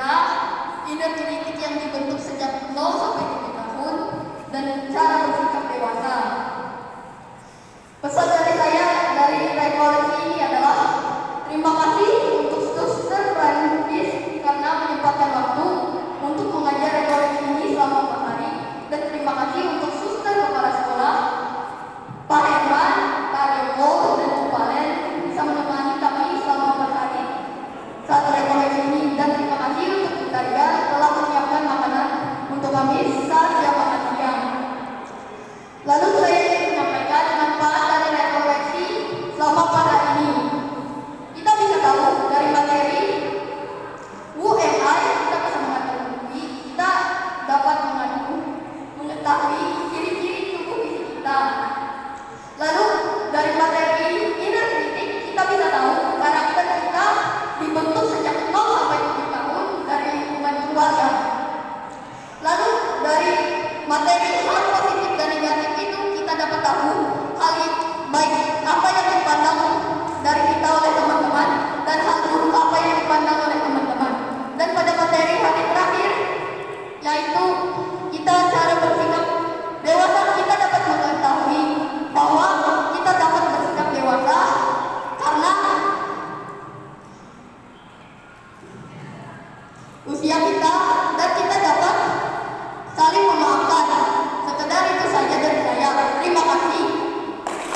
kita, inner critic yang dibentuk sejak 0 sampai 7 tahun, dan cara bersikap dewasa. Pesan dari saya dari rekoleksi ini adalah terima kasih untuk Suster Prancis karena menyempatkan waktu untuk mengajar rekoleksi ini selama 4 hari, dan terima kasih untuk Suster Kepala Sekolah Pak Herman, Pak Joko, dan Bu Valen bisa menemani kami selama 4 hari saat rekoleksi ini, dan terima kasih untuk Bu Taria telah menyiapkan makanan untuk kami saat jam makan siang. Lalu saya ingin menyampaikan manfaat dari rekoleksi selama 4 hari ini. Kita bisa tahu dari materi UMI, kita bisa mengetahui, kita dapat mengetahui ciri-ciri tubuh fisik kita. Lalu dari materi inner critic kita bisa tahu karakter kita dibentuk sejak 0 sampai 7 tahun dari lingkungan keluarga. Lalu dari materi hal positif dan negatif itu kita dapat tahu hal baik apa yang dipandang dari kita oleh teman-teman dan hal buruk apa yang dipandang oleh teman-teman. Dan pada materi hari terakhir yaitu kita cara bersikap dewasa, kita dapat mengetahui bahwa kita dapat bersikap dewasa karena usia kita